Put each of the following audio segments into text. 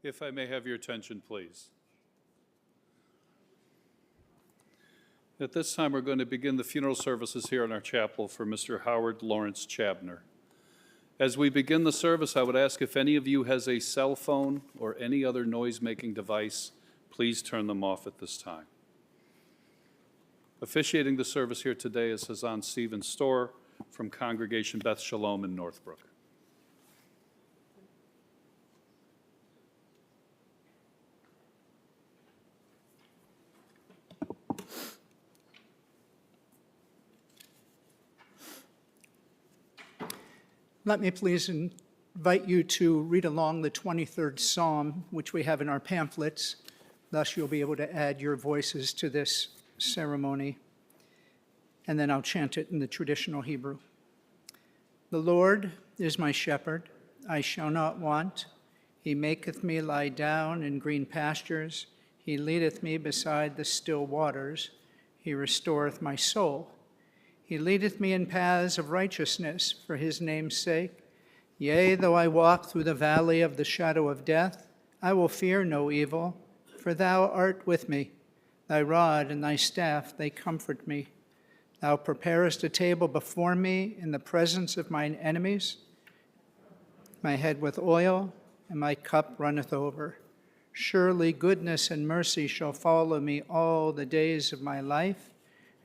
If I may have your attention, please. At this time, we're going to begin the funeral services here in our chapel for Mr. Howard Lawrence Chabner. As we begin the service, I would ask if any of you has a cell phone or any other noise-making device, please turn them off at this time. Officiating the service here today is Hazan Stephen Storr from Congregation Beth Shalom in Northbrook. Let me please invite you to read along the 23rd Psalm, which we have in our pamphlets. Thus, you'll be able to add your voices to this ceremony. And then I'll chant it in the traditional Hebrew. The Lord is my shepherd, I shall not want. He maketh me lie down in green pastures. He leadeth me beside the still waters. He restoreth my soul. He leadeth me in paths of righteousness for his name's sake. Yea, though I walk through the valley of the shadow of death, I will fear no evil, for thou art with me. Thy rod and thy staff, they comfort me. Thou preparest a table before me in the presence of mine enemies. My head with oil, and my cup runneth over. Surely goodness and mercy shall follow me all the days of my life,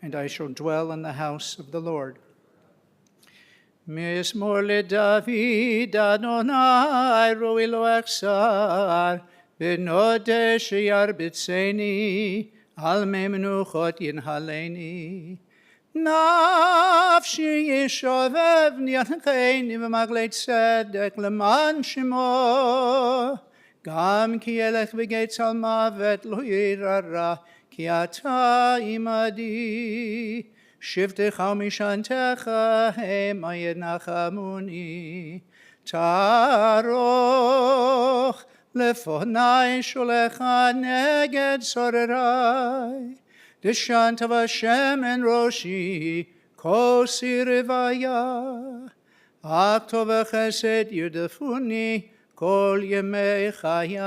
and I shall dwell in the house of the Lord. Mismor le David Adonai roi lo echsar, benode sheyar bitseni, al me menuchot yinhaleni. Nafshi yishovev niyancheni v'maglei tzedek leman shemo, gam ki elech v'getz al mavet lo yirara, כי אתה עמדי, שבטך ומשענתך המה ינחמוני. תערוך לפני שולח נגד צוררי, דשנת בשמן ראשי, כוסי רוויה. אך וחסד ירדפוני כל ימי חיי.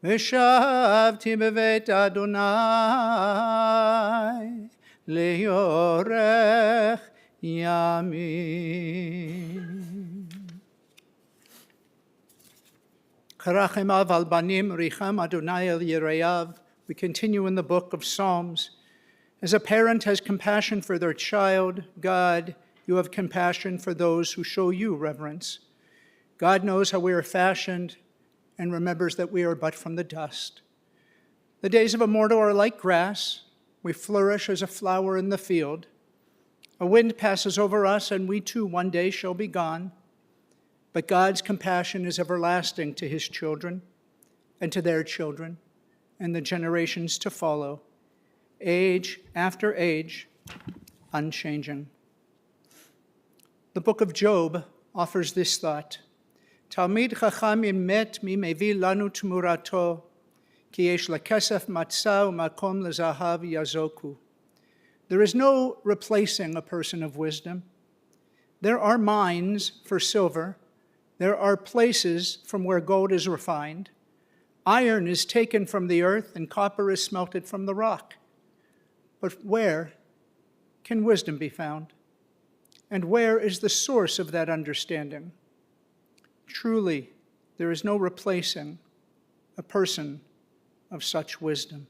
ושבתי בבית אדוני ליורך ימים. Karachem av al banim richam Adonai el yireyav. We continue in the book of Psalms. As a parent has compassion for their child, God, you have compassion for those who show you reverence. God knows how we are fashioned and remembers that we are but from the dust. The days of a mortal are like grass. We flourish as a flower in the field. A wind passes over us, and we too one day shall be gone. But God's compassion is everlasting to his children, and to their children, and the generations to follow, age after age, unchanging. The book of Job offers this thought. Talmid chachamim met mi mevi lanu tmurato, ki yesh lekesef matzah umakom lezahav yazoku. There is no replacing a person of wisdom. There are mines for silver. There are places from where gold is refined. Iron is taken from the earth and copper is smelted from the rock. But where can wisdom be found? And where is the source of that understanding? Truly, there is no replacing a person of such wisdom.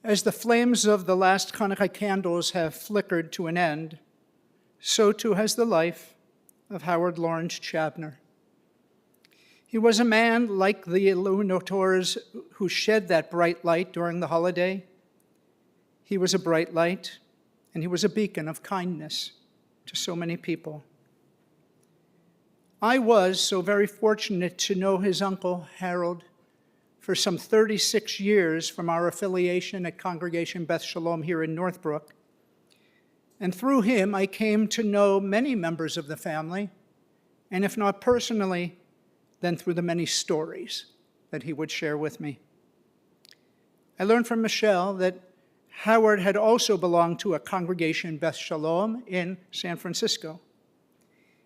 As the flames of the last Hanukkah candles have flickered to an end, so too has the life of Howard Lawrence Chabner. He was a man like the illuminators who shed that bright light during the holiday. He was a bright light, and he was a beacon of kindness to so many people. I was so very fortunate to know his uncle, Harold, for some 36 years from our affiliation at Congregation Beth Shalom here in Northbrook. And through him, I came to know many members of the family, and if not personally, then through the many stories that he would share with me. I learned from Michelle that Howard had also belonged to a congregation, Beth Shalom, in San Francisco.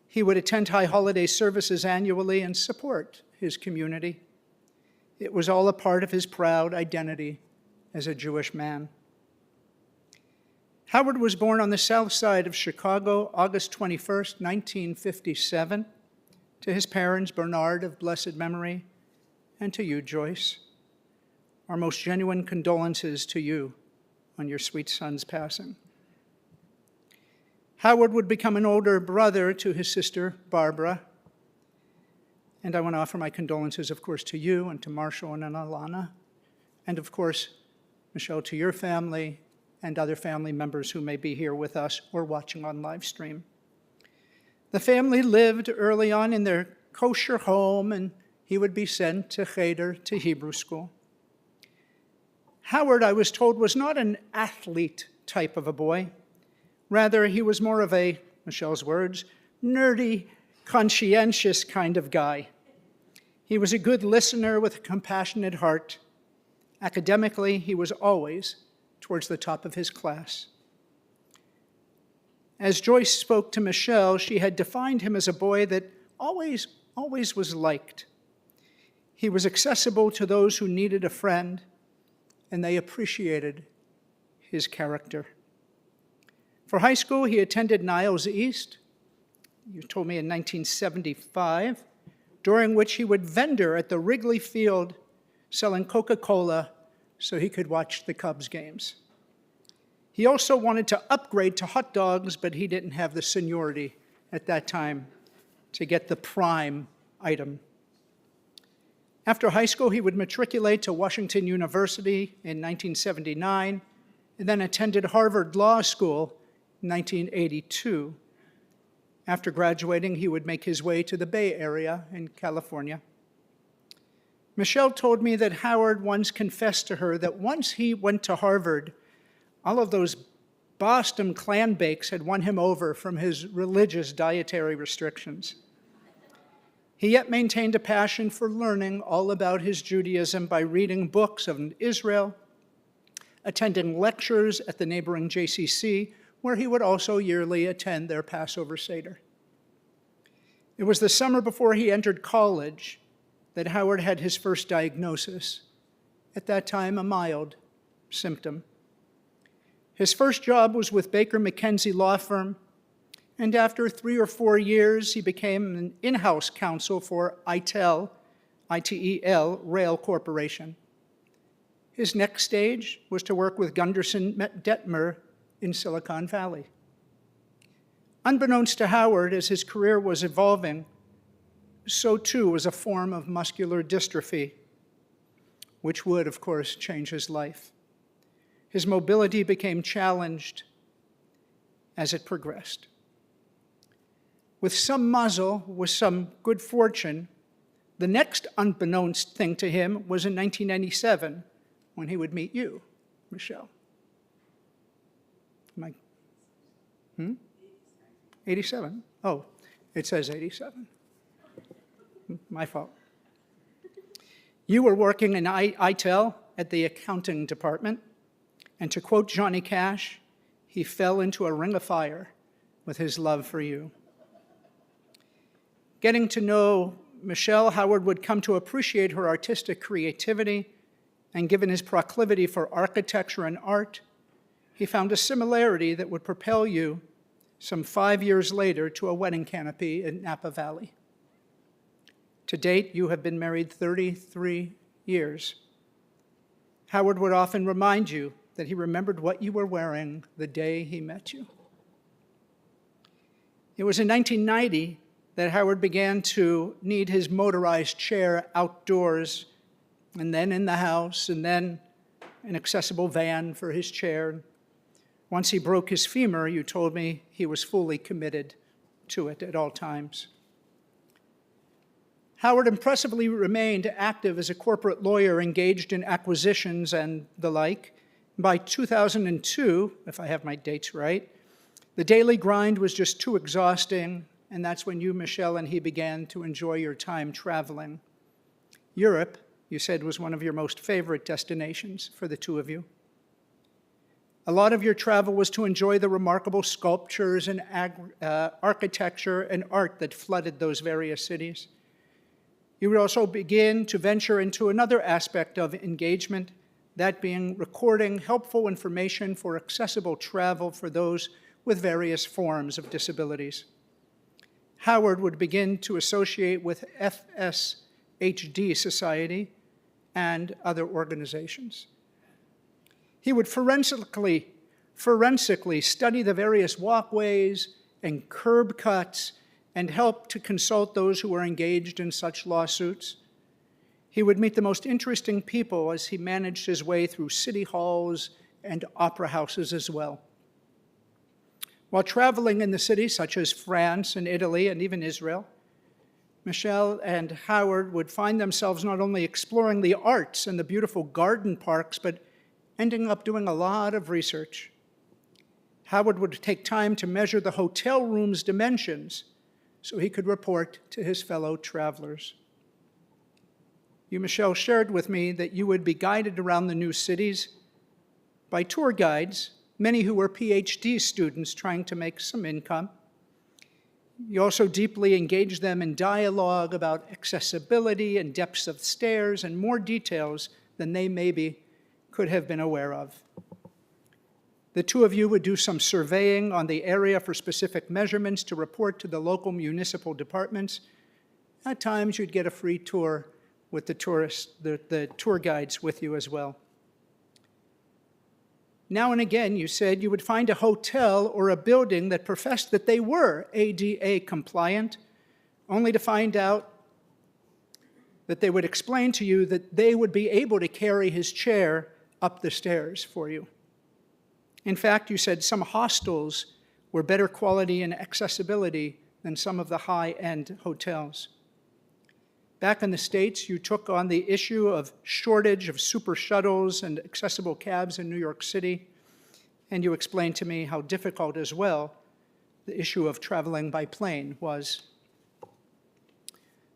He would attend high holiday services annually and support his community. It was all a part of his proud identity as a Jewish man. Howard was born on the south side of Chicago, August 21st, 1957, to his parents, Bernard of blessed memory, and to you, Joyce. Our most genuine condolences to you on your sweet son's passing. Howard would become an older brother to his sister, Barbara. And I want to offer my condolences, of course, to you and to Marshall and Alana. And, of course, Michelle, to your family and other family members who may be here with us or watching on live stream. The family lived early on in their kosher home, and he would be sent to Cheder, to Hebrew school. Howard, I was told, was not an athlete type of a boy. Rather, he was more of a, Michelle's words, nerdy, conscientious kind of guy. He was a good listener with a compassionate heart. Academically, he was always towards the top of his class. As Joyce spoke to Michelle, she had defined him as a boy that always was liked. He was accessible to those who needed a friend, and they appreciated his character. For high school, he attended Niles East, you told me in 1975, during which he would vendor at the Wrigley Field selling Coca-Cola so he could watch the Cubs games. He also wanted to upgrade to hot dogs, but he didn't have the seniority at that time to get the prime item. After high school, he would matriculate to Washington University in 1979 and then attended Harvard Law School in 1982. After graduating, he would make his way to the Bay Area in California. Michelle told me that Howard once confessed to her that once he went to Harvard, all of those Boston clam bakes had won him over from his religious dietary restrictions. He yet maintained a passion for learning all about his Judaism by reading books of Israel, attending lectures at the neighboring JCC, where he would also yearly attend their Passover Seder. It was the summer before he entered college that Howard had his first diagnosis, at that time a mild symptom. His first job was with Baker McKenzie Law Firm, and after 3 or 4 years, he became an in-house counsel for ITEL, I-T-E-L, Rail Corporation. His next stage was to work with Gunderson Detmer in Silicon Valley. Unbeknownst to Howard, as his career was evolving, so too was a form of muscular dystrophy, which would, of course, change his life. His mobility became challenged as it progressed. With some muzzle, with some good fortune, the next unbeknownst thing to him was in 1997, when he would meet you, Michelle. 87? Oh, it says 87. My fault. You were working in ITEL at the accounting department, and to quote Johnny Cash, he fell into a ring of fire with his love for you. Getting to know Michelle, Howard would come to appreciate her artistic creativity, and given his proclivity for architecture and art, he found a similarity that would propel you some 5 years later to a wedding canopy in Napa Valley. To date, you have been married 33 years. Howard would often remind you that he remembered what you were wearing the day he met you. It was in 1990 that Howard began to need his motorized chair outdoors, and then in the house, and then an accessible van for his chair. Once he broke his femur, you told me he was fully committed to it at all times. Howard impressively remained active as a corporate lawyer engaged in acquisitions and the like. By 2002, if I have my dates right, the daily grind was just too exhausting, and that's when you, Michelle, and he began to enjoy your time traveling. Europe, you said, was one of your most favorite destinations for the two of you. A lot of your travel was to enjoy the remarkable sculptures and architecture and art that flooded those various cities. You would also begin to venture into another aspect of engagement, that being recording helpful information for accessible travel for those with various forms of disabilities. Howard would begin to associate with FSHD Society and other organizations. He would forensically study the various walkways and curb cuts and help to consult those who were engaged in such lawsuits. He would meet the most interesting people as he managed his way through city halls and opera houses as well. While traveling in the cities such as France and Italy and even Israel, Michelle and Howard would find themselves not only exploring the arts and the beautiful garden parks, but ending up doing a lot of research. Howard would take time to measure the hotel room's dimensions so he could report to his fellow travelers. You, Michelle, shared with me that you would be guided around the new cities by tour guides, many who were PhD students trying to make some income. You also deeply engaged them in dialogue about accessibility and depths of stairs and more details than they maybe could have been aware of. The two of you would do some surveying on the area for specific measurements to report to the local municipal departments. At times, you'd get a free tour with the tour guides with you as well. Now and again, you said you would find a hotel or a building that professed that they were ADA compliant, only to find out that they would explain to you that they would be able to carry his chair up the stairs for you. In fact, you said some hostels were better quality and accessibility than some of the high-end hotels. Back in the States, you took on the issue of shortage of super shuttles and accessible cabs in New York City, and you explained to me how difficult as well the issue of traveling by plane was.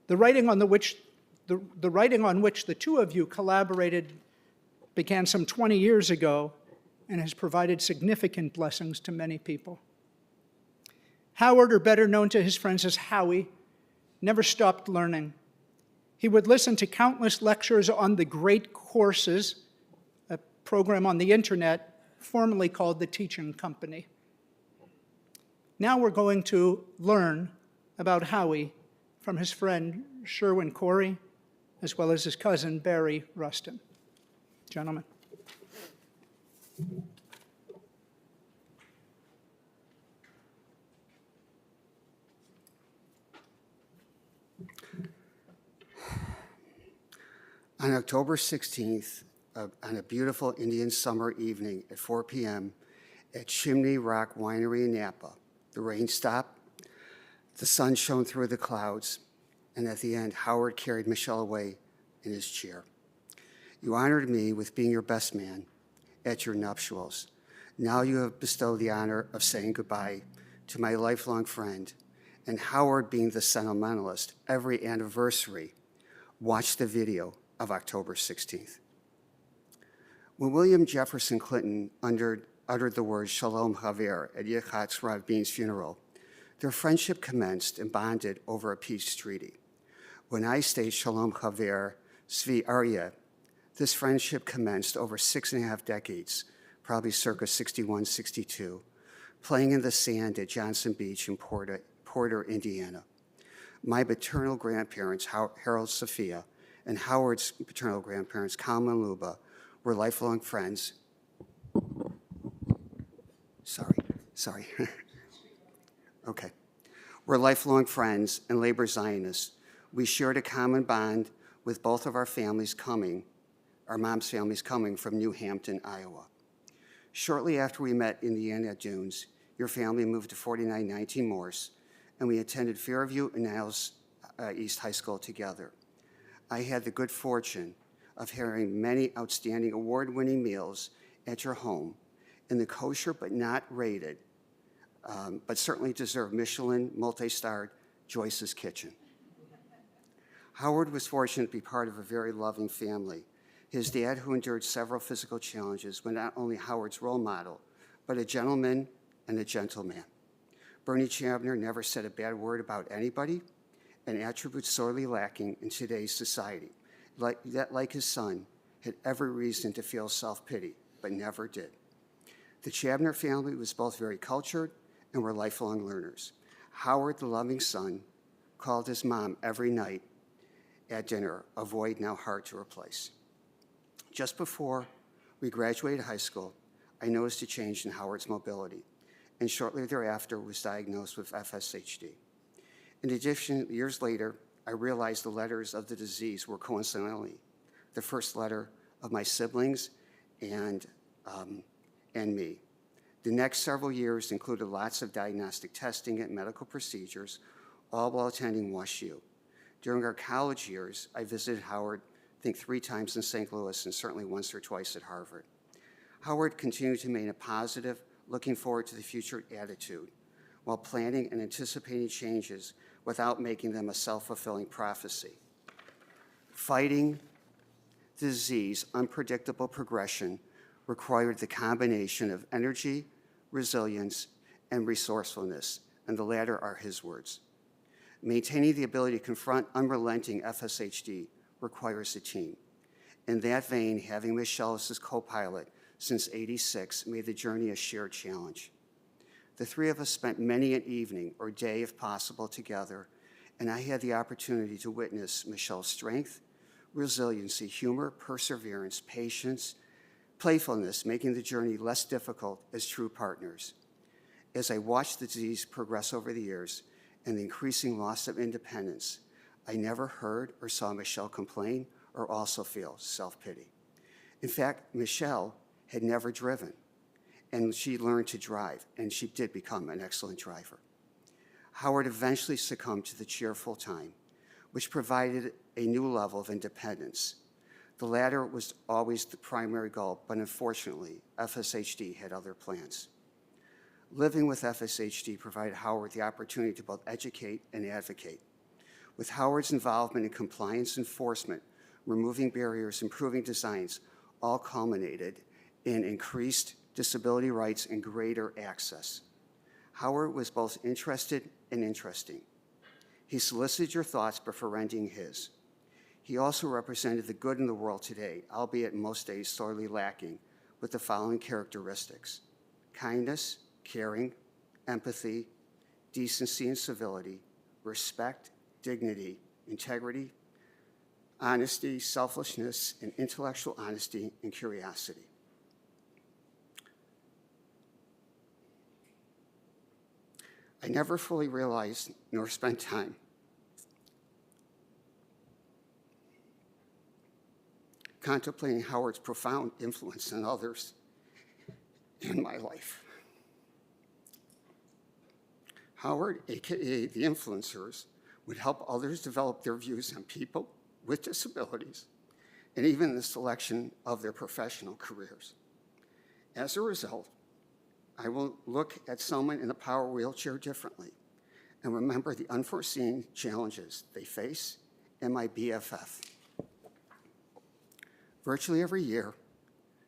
The writing on which the two of you collaborated began some 20 years ago and has provided significant blessings to many people. Howard, or better known to his friends as Howie, never stopped learning. He would listen to countless lectures on the Great Courses, a program on the internet formerly called the Teaching Company. Now we're going to learn about Howie from his friend Sherwin Corey, as well as his cousin Barry Rustin. Gentlemen. On October 16th, on a beautiful Indian summer evening at 4 p.m. at Chimney Rock Winery in Napa, the rain stopped, the sun shone through the clouds, and at the end, Howard carried Michelle away in his chair. You honored me with being your best man at your nuptials. Now you have bestowed the honor of saying goodbye to my lifelong friend, and Howard being the sentimentalist. Every anniversary, watch the video of October 16th. When William Jefferson Clinton uttered the words Shalom Haver at Yitzhak Rabin's funeral, their friendship commenced and bonded over a peace treaty. When I state Shalom Haver Svi Aryeh, this friendship commenced over 6.5 decades, probably circa 61, 62, playing in the sand at Johnson Beach in Porter, Indiana. My paternal grandparents, Harold Sophia, and Howard's paternal grandparents, Kalma and Luba, were lifelong friends. Sorry. Okay. We're lifelong friends and labor Zionists. We shared a common bond with both of our mom's families coming from New Hampton, Iowa. Shortly after we met in the Indiana Dunes, your family moved to 4919 Morse, and we attended Fairview and Niles East High School together. I had the good fortune of having many outstanding award-winning meals at your home in the kosher but not rated, but certainly deserved Michelin multi-starred Joyce's Kitchen. Howard was fortunate to be part of a very loving family. His dad, who endured several physical challenges, was not only Howard's role model, but a gentleman and a gentleman. Bernie Chabner never said a bad word about anybody, an attribute sorely lacking in today's society. Like his son, had every reason to feel self-pity, but never did. The Chabner family was both very cultured and were lifelong learners. Howard, the loving son, called his mom every night at dinner, a void now hard to replace. Just before we graduated high school, I noticed a change in Howard's mobility, and shortly thereafter was diagnosed with FSHD. In addition, years later, I realized the letters of the disease were coincidentally the first letter of my siblings and me. The next several years included lots of diagnostic testing and medical procedures, all while attending WashU. During our college years, I visited Howard, I think 3 times in St. Louis and certainly once or twice at Harvard. Howard continued to maintain a positive, looking forward to the future attitude, while planning and anticipating changes without making them a self-fulfilling prophecy. Fighting the disease, unpredictable progression required the combination of energy, resilience, and resourcefulness, and the latter are his words. Maintaining the ability to confront unrelenting FSHD requires a team. In that vein, having Michelle as his co-pilot since '86 made the journey a shared challenge. The 3 of us spent many an evening or day, if possible, together, and I had the opportunity to witness Michelle's strength, resiliency, humor, perseverance, patience, playfulness, making the journey less difficult as true partners. As I watched the disease progress over the years and the increasing loss of independence, I never heard or saw Michelle complain or also feel self-pity. In fact, Michelle had never driven, and she learned to drive, and she did become an excellent driver. Howard eventually succumbed to the chair full-time, which provided a new level of independence. The latter was always the primary goal, but unfortunately, FSHD had other plans. Living with FSHD provided Howard the opportunity to both educate and advocate. With Howard's involvement in compliance enforcement, removing barriers, improving designs, all culminated in increased disability rights and greater access. Howard was both interested and interesting. He solicited your thoughts before rending his. He also represented the good in the world today, albeit most days sorely lacking, with the following characteristics: kindness, caring, empathy, decency and civility, respect, dignity, integrity, honesty, selflessness, and intellectual honesty and curiosity. I never fully realized nor spent time contemplating Howard's profound influence on others in my life. Howard, AKA the influencers, would help others develop their views on people with disabilities and even the selection of their professional careers. As a result, I will look at someone in a power wheelchair differently and remember the unforeseen challenges they face and my BFF. Virtually every year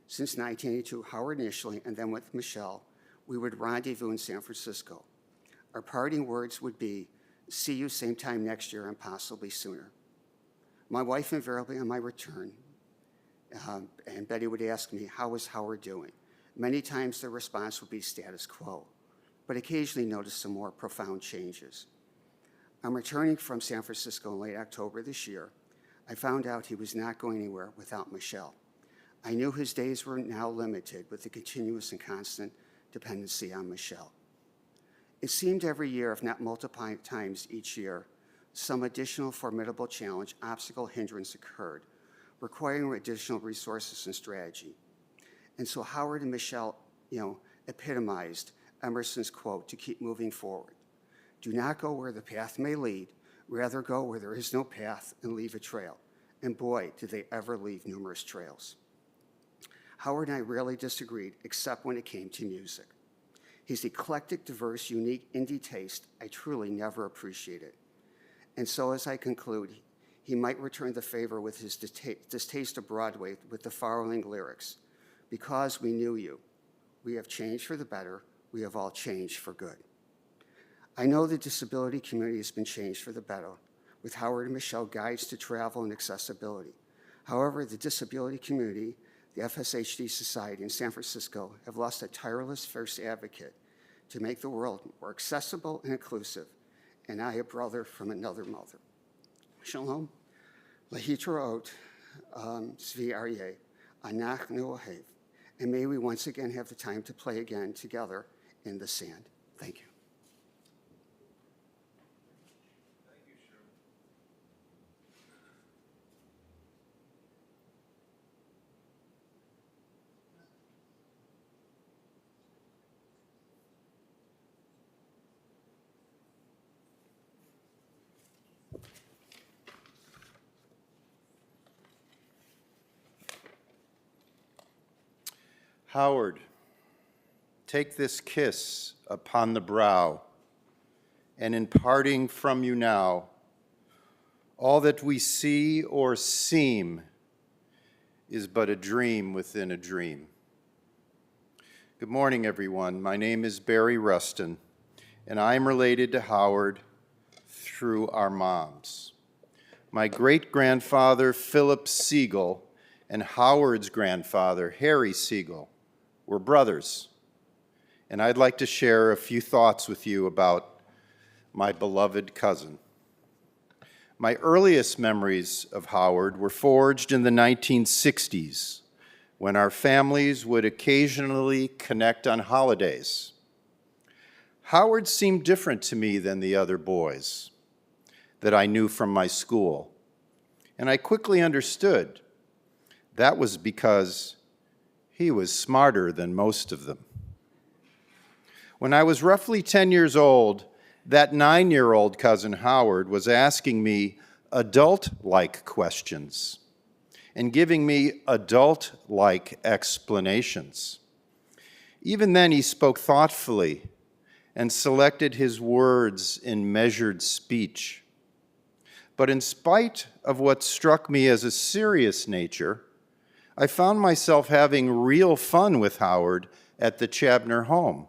since 1982, Howard initially, and then with Michelle, we would rendezvous in San Francisco. Our parting words would be, "See you same time next year and possibly sooner." My wife invariably on my return, and Betty would ask me, "How is Howard doing?" Many times the response would be status quo, but occasionally noticed some more profound changes. I'm returning from San Francisco in late October this year. I found out he was not going anywhere without Michelle. I knew his days were now limited with the continuous and constant dependency on Michelle. It seemed every year, if not multiple times each year, some additional formidable challenge, obstacle, hindrance occurred, requiring additional resources and strategy. And so Howard and Michelle, epitomized Emerson's quote to keep moving forward. Do not go where the path may lead, rather go where there is no path and leave a trail. And boy, did they ever leave numerous trails. Howard and I rarely disagreed, except when it came to music. His eclectic, diverse, unique indie taste I truly never appreciated. And so as I conclude, he might return the favor with his distaste of Broadway with the following lyrics. Because we knew you, we have changed for the better, we have all changed for good. I know the disability community has been changed for the better, with Howard and Michelle guides to travel and accessibility. However, the disability community, the FSHD Society in San Francisco, have lost a tireless first advocate to make the world more accessible and inclusive, and I, a brother from another mother. Shalom, lahitraot, zvi aryeh, anach nuohev, and may we once again have the time to play again together in the sand. Thank you. Howard, take this kiss upon the brow, and in parting from you now, all that we see or seem is but a dream within a dream. Good morning, everyone. My name is Barry Rustin, and I am related to Howard through our moms. My great-grandfather, Philip Siegel, and Howard's grandfather, Harry Siegel, were brothers, and I'd like to share a few thoughts with you about my beloved cousin. My earliest memories of Howard were forged in the 1960s, when our families would occasionally connect on holidays. Howard seemed different to me than the other boys that I knew from my school, and I quickly understood that was because he was smarter than most of them. When I was roughly 10 years old, that 9-year-old cousin Howard was asking me adult-like questions and giving me adult-like explanations. Even then, he spoke thoughtfully and selected his words in measured speech. But in spite of what struck me as a serious nature, I found myself having real fun with Howard at the Chabner home.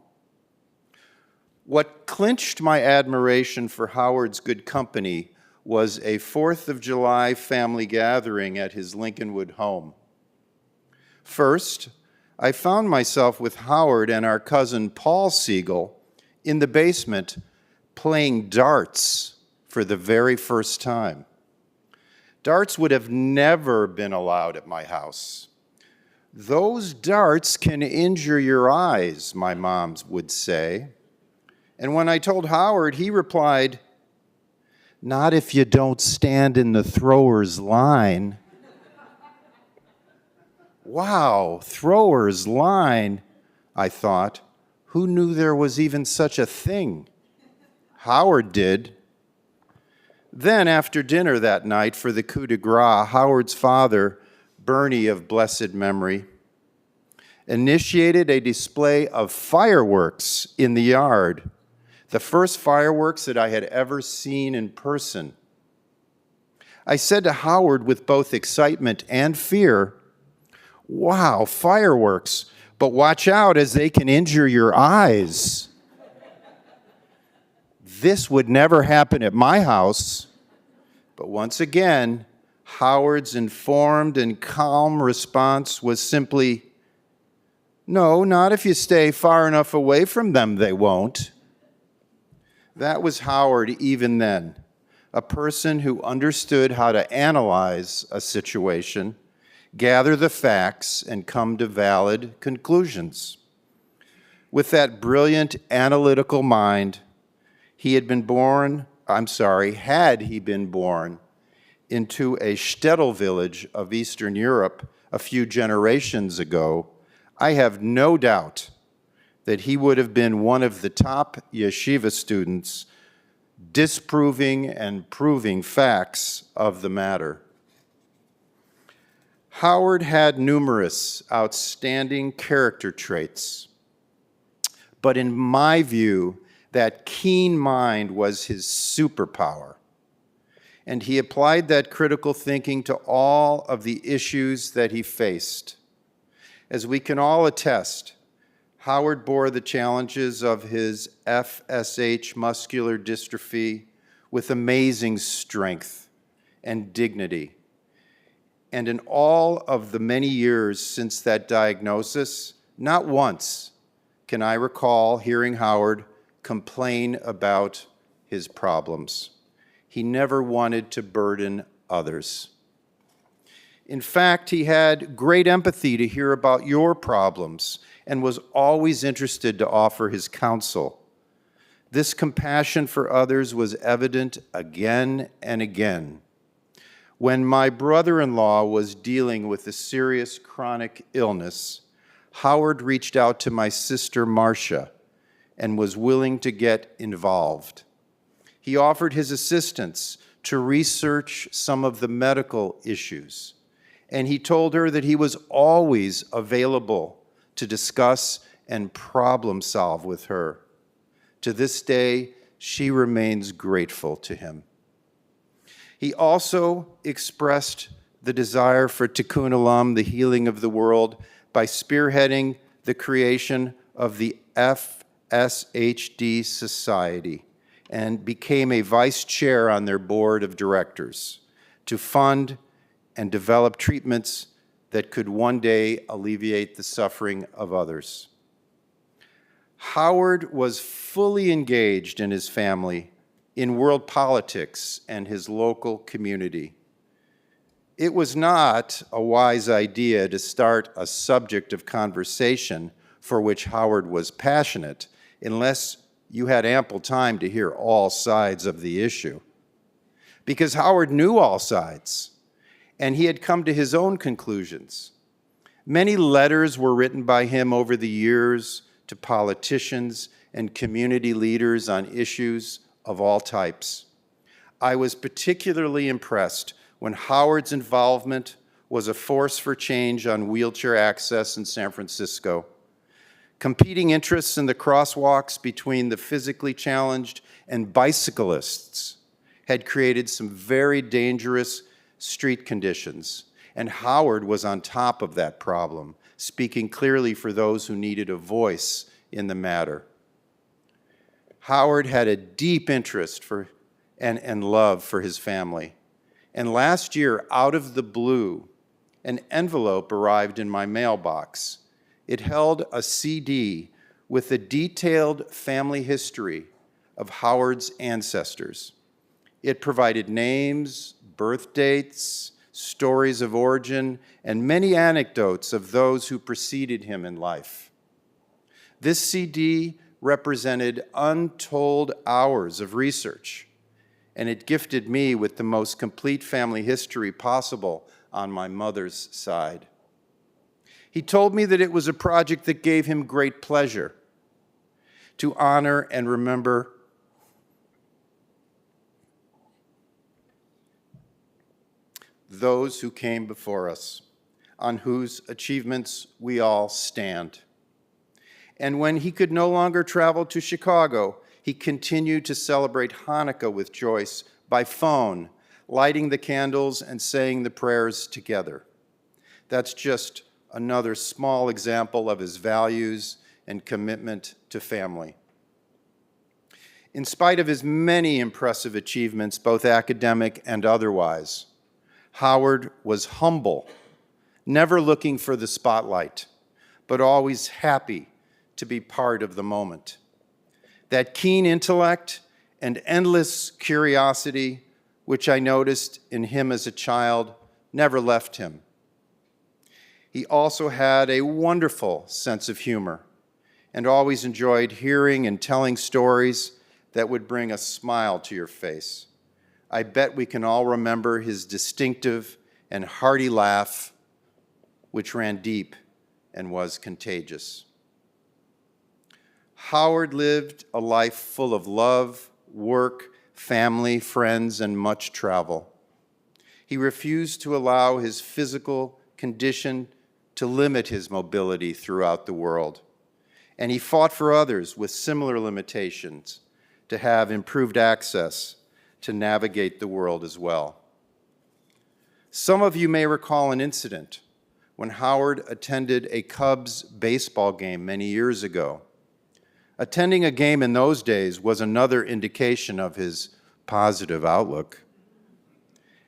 What clinched my admiration for Howard's good company was a 4th of July family gathering at his Lincolnwood home. First, I found myself with Howard and our cousin Paul Siegel in the basement playing darts for the very first time. Darts would have never been allowed at my house. Those darts can injure your eyes, my mom would say. And when I told Howard, he replied, "Not if you don't stand in the thrower's line." Wow, thrower's line, I thought. Who knew there was even such a thing? Howard did. Then, after dinner that night for the coup de grace, Howard's father, Bernie of blessed memory, initiated a display of fireworks in the yard, the first fireworks that I had ever seen in person. I said to Howard with both excitement and fear, "Wow, fireworks, but watch out as they can injure your eyes." This would never happen at my house. But once again, Howard's informed and calm response was simply, "No, not if you stay far enough away from them, they won't." That was Howard even then, a person who understood how to analyze a situation, gather the facts, and come to valid conclusions. With that brilliant analytical mind, had he been born into a shtetl village of Eastern Europe a few generations ago, I have no doubt that he would have been one of the top yeshiva students disproving and proving facts of the matter. Howard had numerous outstanding character traits, but in my view, that keen mind was his superpower. and he applied that critical thinking to all of the issues that he faced. As we can all attest, Howard bore the challenges of his FSH muscular dystrophy with amazing strength and dignity. And in all of the many years since that diagnosis, not once can I recall hearing Howard complain about his problems. He never wanted to burden others. In fact, he had great empathy to hear about your problems and was always interested to offer his counsel. This compassion for others was evident again and again. When my brother-in-law was dealing with a serious chronic illness, Howard reached out to my sister Marcia and was willing to get involved. He offered his assistance to research some of the medical issues, and he told her that he was always available to discuss and problem solve with her. To this day, she remains grateful to him. He also expressed the desire for Tikkun Olam, the healing of the world, by spearheading the creation of the FSHD Society and became a vice chair on their board of directors to fund and develop treatments that could one day alleviate the suffering of others. Howard was fully engaged in his family, in world politics, and his local community. It was not a wise idea to start a subject of conversation for which Howard was passionate unless you had ample time to hear all sides of the issue. Because Howard knew all sides, and he had come to his own conclusions. Many letters were written by him over the years to politicians and community leaders on issues of all types. I was particularly impressed when Howard's involvement was a force for change on wheelchair access in San Francisco. Competing interests in the crosswalks between the physically challenged and bicyclists had created some very dangerous street conditions, and Howard was on top of that problem, speaking clearly for those who needed a voice in the matter. Howard had a deep interest and love for his family. And last year, out of the blue, an envelope arrived in my mailbox. It held a CD with a detailed family history of Howard's ancestors. It provided names, birth dates, stories of origin, and many anecdotes of those who preceded him in life. This CD represented untold hours of research, and it gifted me with the most complete family history possible on my mother's side. He told me that it was a project that gave him great pleasure to honor and remember those who came before us, on whose achievements we all stand. And when he could no longer travel to Chicago, he continued to celebrate Hanukkah with Joyce by phone, lighting the candles and saying the prayers together. That's just another small example of his values and commitment to family. In spite of his many impressive achievements, both academic and otherwise, Howard was humble, never looking for the spotlight, but always happy to be part of the moment. That keen intellect and endless curiosity, which I noticed in him as a child, never left him. He also had a wonderful sense of humor and always enjoyed hearing and telling stories that would bring a smile to your face. I bet we can all remember his distinctive and hearty laugh, which ran deep and was contagious. Howard lived a life full of love, work, family, friends, and much travel. He refused to allow his physical condition to limit his mobility throughout the world, and he fought for others with similar limitations to have improved access to navigate the world as well. Some of you may recall an incident when Howard attended a Cubs baseball game many years ago. Attending a game in those days was another indication of his positive outlook.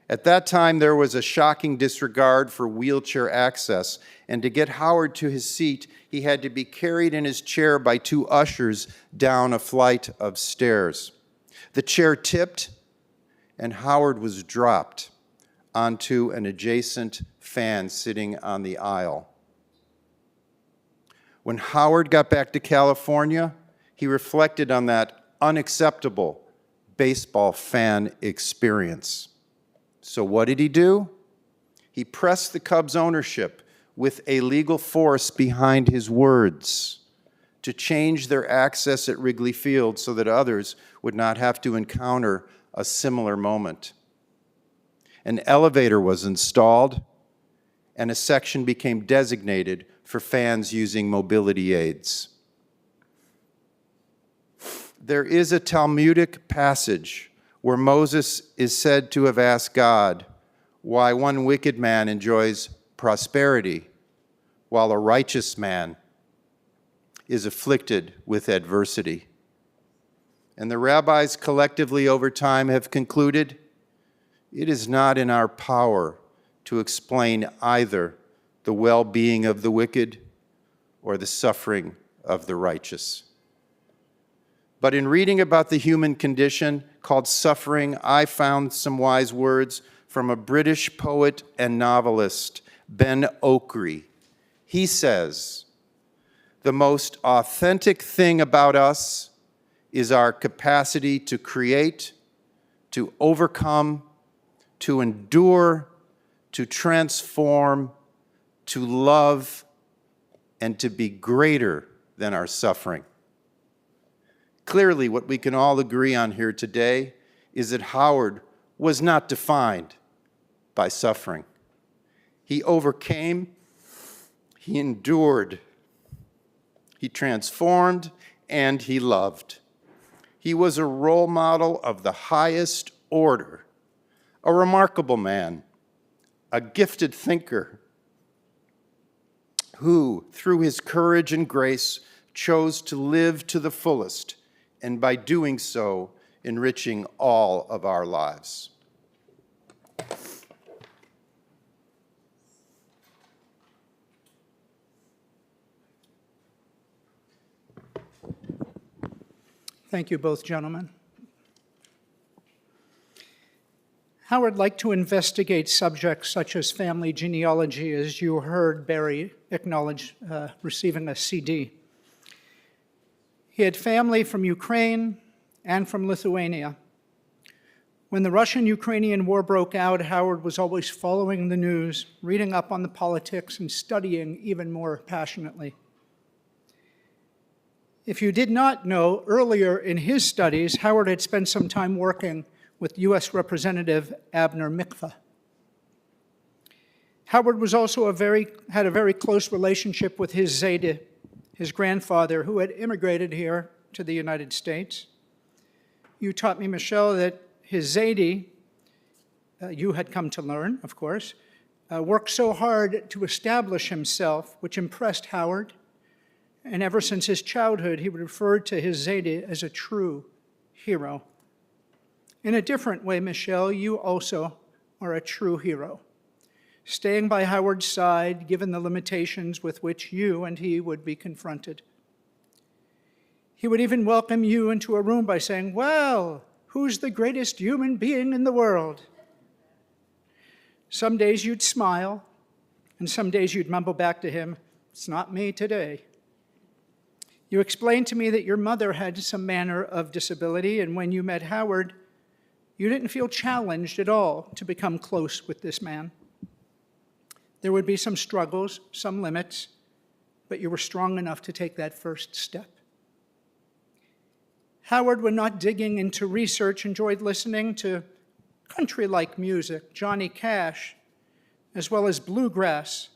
At that time, there was a shocking disregard for wheelchair access, and to get Howard to his seat, he had to be carried in his chair by two ushers down a flight of stairs. The chair tipped, and Howard was dropped onto an adjacent fan sitting on the aisle. When Howard got back to California, he reflected on that unacceptable baseball fan experience. So what did he do? He pressed the Cubs ownership with a legal force behind his words to change their access at Wrigley Field so that others would not have to encounter a similar moment. An elevator was installed, and a section became designated for fans using mobility aids. There is a Talmudic passage where Moses is said to have asked God why one wicked man enjoys prosperity while a righteous man is afflicted with adversity. And the rabbis collectively over time have concluded it is not in our power to explain either the well-being of the wicked or the suffering of the righteous. But in reading about the human condition called suffering, I found some wise words from a British poet and novelist, Ben Okri. He says, "The most authentic thing about us is our capacity to create, to overcome, to endure, to transform, to love, and to be greater than our suffering." Clearly, what we can all agree on here today is that Howard was not defined by suffering. He overcame, he endured, he transformed, and he loved. He was a role model of the highest order, a remarkable man, a gifted thinker, who, through his courage and grace, chose to live to the fullest, and by doing so, enriching all of our lives. Thank you both, gentlemen. Howard liked to investigate subjects such as family genealogy, as you heard Barry acknowledge receiving a CD. He had family from Ukraine and from Lithuania. When the Russian-Ukrainian war broke out, Howard was always following the news, reading up on the politics, and studying even more passionately. If you did not know, earlier in his studies, Howard had spent some time working with U.S. Representative Abner Mikva. Howard was also had a very close relationship with his Zayde, his grandfather, who had immigrated here to the United States. You taught me, Michelle, that his Zayde, you had come to learn, of course, worked so hard to establish himself, which impressed Howard. And ever since his childhood, he referred to his Zayde as a true hero. In a different way, Michelle, you also are a true hero, staying by Howard's side given the limitations with which you and he would be confronted. He would even welcome you into a room by saying, "Well, who's the greatest human being in the world?" Some days you'd smile, and some days you'd mumble back to him, "It's not me today." You explained to me that your mother had some manner of disability, and when you met Howard, you didn't feel challenged at all to become close with this man. There would be some struggles, some limits, but you were strong enough to take that first step. Howard, when not digging into research, enjoyed listening to country-like music, Johnny Cash, as well as bluegrass,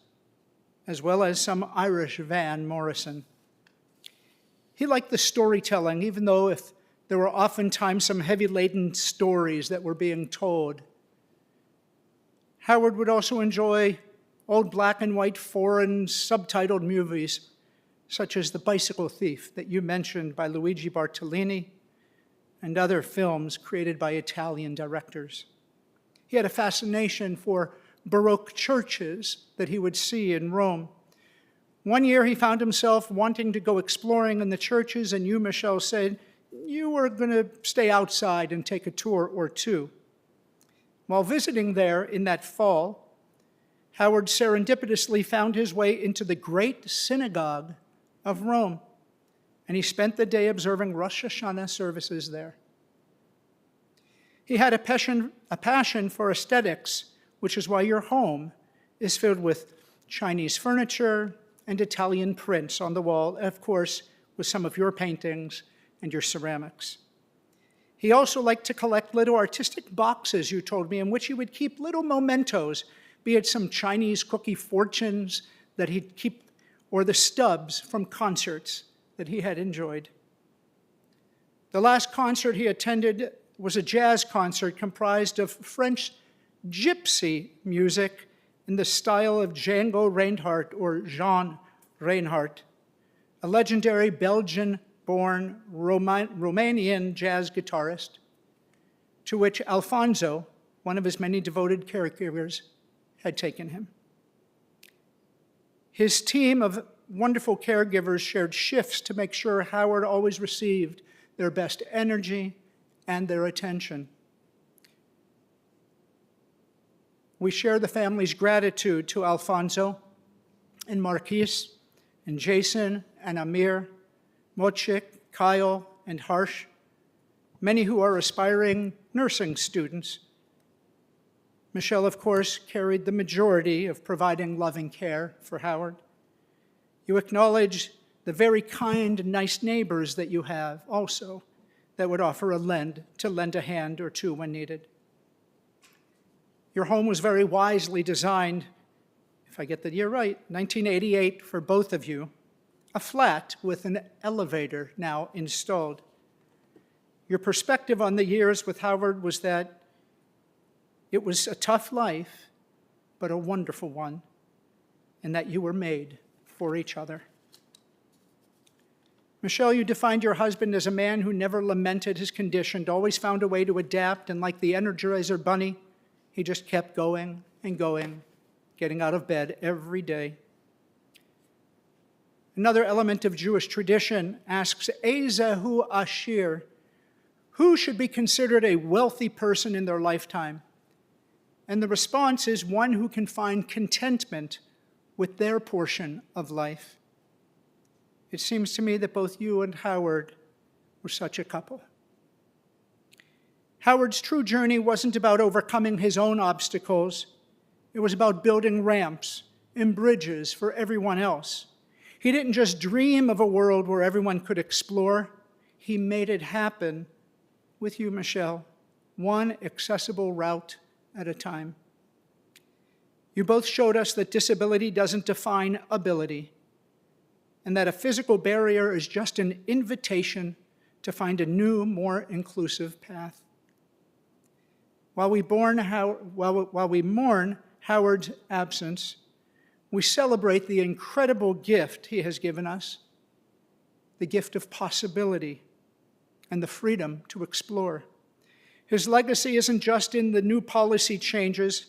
as well as some Irish Van Morrison. He liked the storytelling, even though if There were oftentimes some heavy-laden stories that were being told. Howard would also enjoy old black and white foreign subtitled movies, such as The Bicycle Thief that you mentioned by Luigi Bartolini, and other films created by Italian directors. He had a fascination for Baroque churches that he would see in Rome. One year he found himself wanting to go exploring in the churches, and you, Michelle, said you were going to stay outside and take a tour or two. While visiting there in that fall, Howard serendipitously found his way into the great synagogue of Rome, and he spent the day observing Rosh Hashanah services there. He had a passion for aesthetics, which is why your home is filled with Chinese furniture and Italian prints on the wall, and of course, with some of your paintings and your ceramics. He also liked to collect little artistic boxes, you told me, in which he would keep little mementos, be it some Chinese cookie fortunes that he'd keep, or the stubs from concerts that he had enjoyed. The last concert he attended was a jazz concert comprised of French gypsy music in the style of Django Reinhardt, or Jean Reinhardt, a legendary Belgian-born Romanian jazz guitarist, to which Alfonso, one of his many devoted caregivers, had taken him. His team of wonderful caregivers shared shifts to make sure Howard always received their best energy and their attention. We share the family's gratitude to Alfonso and Marquise and Jason and Amir, Mochik, Kyle, and Harsh, many who are aspiring nursing students. Michelle, of course, carried the majority of providing loving care for Howard. You acknowledge the very kind and nice neighbors that you have also that would offer to lend a hand or two when needed. Your home was very wisely designed, if I get the year right, 1988 for both of you, a flat with an elevator now installed. Your perspective on the years with Howard was that it was a tough life, but a wonderful one, and that you were made for each other. Michelle, you defined your husband as a man who never lamented his condition, always found a way to adapt, and like the Energizer Bunny, he just kept going and going, getting out of bed every day. Another element of Jewish tradition asks, Ezehu Ashir, who should be considered a wealthy person in their lifetime? And the response is one who can find contentment with their portion of life. It seems to me that both you and Howard were such a couple. Howard's true journey wasn't about overcoming his own obstacles. It was about building ramps and bridges for everyone else. He didn't just dream of a world where everyone could explore. He made it happen with you, Michelle, one accessible route at a time. You both showed us that disability doesn't define ability, and that a physical barrier is just an invitation to find a new, more inclusive path. While we mourn Howard's absence, we celebrate the incredible gift he has given us, the gift of possibility and the freedom to explore. His legacy isn't just in the new policy changes,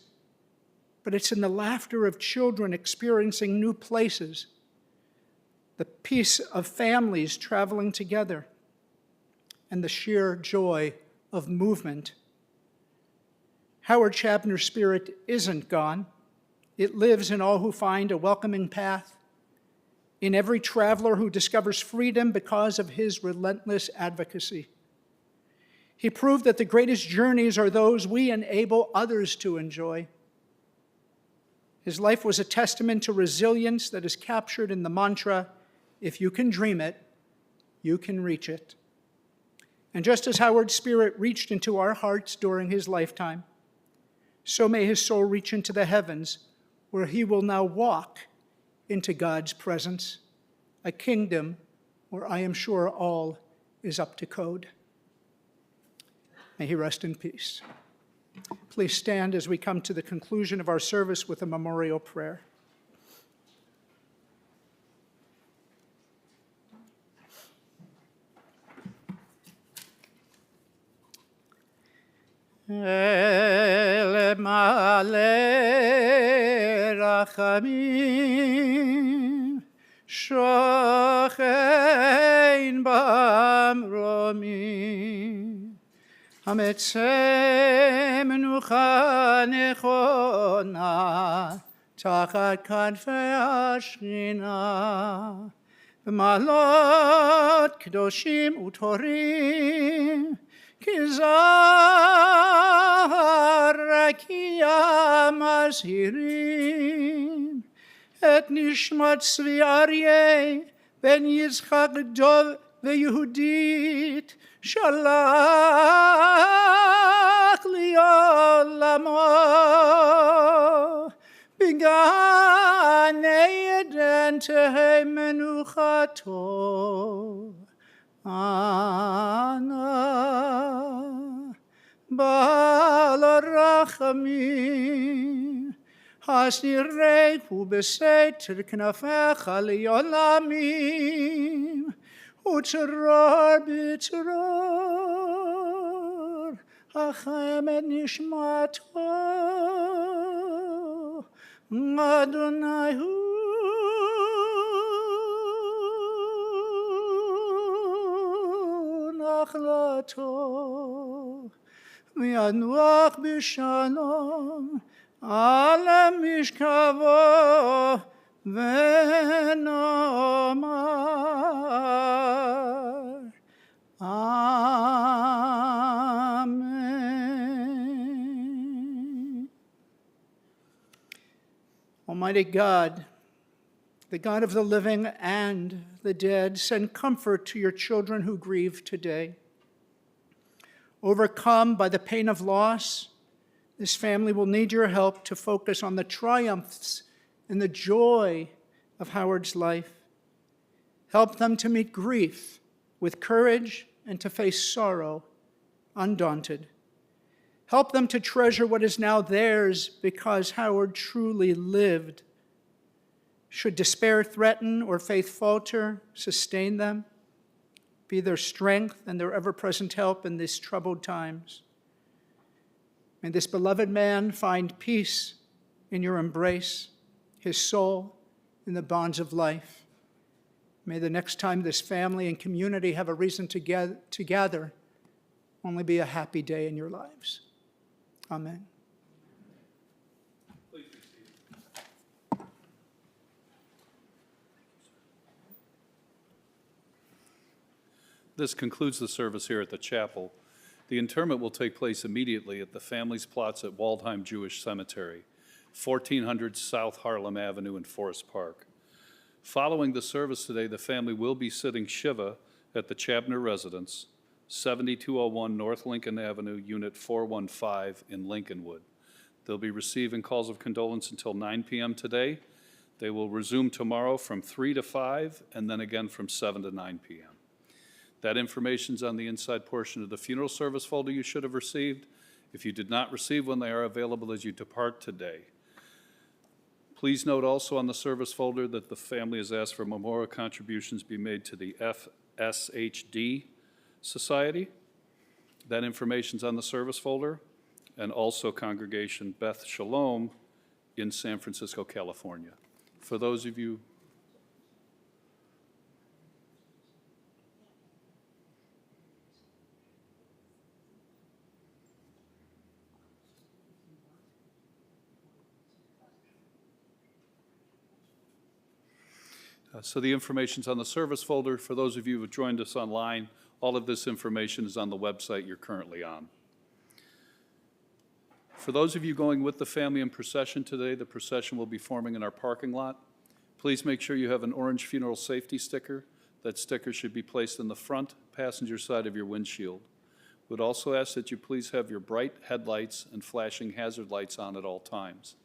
but it's in the laughter of children experiencing new places, the peace of families traveling together, and the sheer joy of movement. Howard Chabner's spirit isn't gone. It lives in all who find a welcoming path, in every traveler who discovers freedom because of his relentless advocacy. He proved that the greatest journeys are those we enable others to enjoy. His life was a testament to resilience that is captured in the mantra, if you can dream it, you can reach it. And just as Howard's spirit reached into our hearts during his lifetime, so may his soul reach into the heavens, where he will now walk into God's presence, a kingdom where I am sure all is up to code. May he rest in peace. Please stand as we come to the conclusion of our service with a memorial prayer. El male rachamim shochein bamromim hametzeh menucha nechona tachat kanfei hashchina b'malot kedoshim utorim כזהר רקיע מזהירים את נשמת צבי אריה בן יצחק דוב ויהודית שלח לעולמו בגן עדן תהא מנוחתו. Ana Baal Rachamim Hasnirehu Beseter Knafecha Leolamim Utzror B'Tzror Hachem et Nishmato Adonai Hu נחלתו וינוח בשלום על משכבו ונאמר Amen. Almighty God, the God of the living and the dead, send comfort to your children who grieve today. Overcome by the pain of loss, this family will need your help to focus on the triumphs and the joy of Howard's life. Help them to meet grief with courage and to face sorrow undaunted. Help them to treasure what is now theirs because Howard truly lived. Should despair threaten or faith falter, sustain them. Be their strength and their ever-present help in these troubled times. May this beloved man find peace in your embrace, his soul in the bonds of life. May the next time this family and community have a reason to gather only be a happy day in your lives. Amen. This concludes the service here at the chapel. The interment will take place immediately at the family's plots at Waldheim Jewish Cemetery, 1400 South Harlem Avenue in Forest Park. Following the service today, the family will be sitting Shiva at the Chabner residence, 7201 North Lincoln Avenue, Unit 415 in Lincolnwood. They'll be receiving calls of condolence until 9 p.m. today. They will resume tomorrow from 3 to 5 and then again from 7 to 9 p.m. That information's on the inside portion of the funeral service folder you should have received. If you did not receive one, they are available as you depart today. Please note also on the service folder that the family has asked for memorial contributions be made to the FSHD Society. That information's on the service folder, and also Congregation Beth Shalom in San Francisco, California. For those of you so the information's on the service folder. For those of you who have joined us online, all of this information is on the website you're currently on. For those of you going with the family in procession today, the procession will be forming in our parking lot. Please make sure you have an orange funeral safety sticker. That sticker should be placed in the front passenger side of your windshield. We'd also ask that you please have your bright headlights and flashing hazard lights on at all times.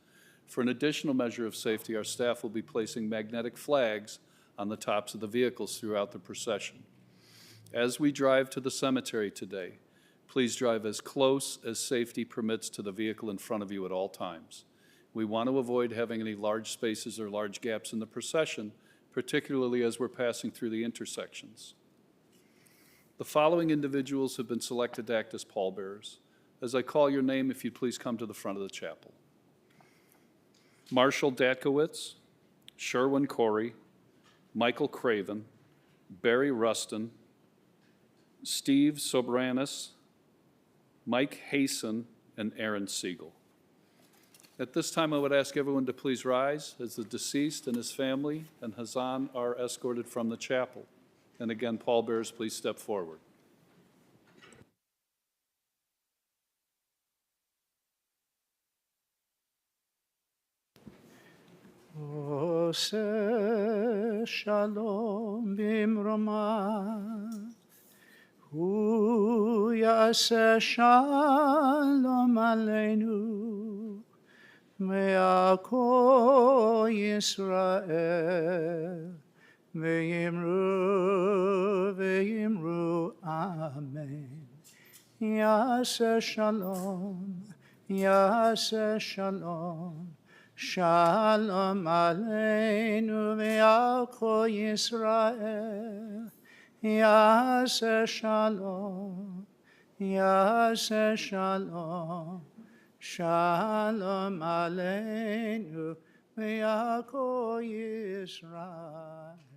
For an additional measure of safety, our staff will be placing magnetic flags on the tops of the vehicles throughout the procession. As we drive to the cemetery today, Please drive as close as safety permits to the vehicle in front of you at all times. We want to avoid having any large spaces or large gaps in the procession, particularly as we're passing through the intersections. The following individuals have been selected to act as pallbearers. As I call your name, if you'd please come to the front of the chapel. Marshall Datkowitz, Sherwin Corey, Michael Craven, Barry Rustin, Steve Sobranis, Mike Hasen, and Aaron Siegel. At this time, I would ask everyone to please rise as the deceased and his family and Hazan are escorted from the chapel. And again, pallbearers, please step forward. עושה שלום במרומיו, הוא יעשה שלום עלינו, מעכו ישראל, ויאמרו אמן. יעשה שלום, יעשה שלום, שלום עלינו ועל כל ישראל, יעשה שלום, יעשה שלום, שלום עלינו ועל כל ישראל.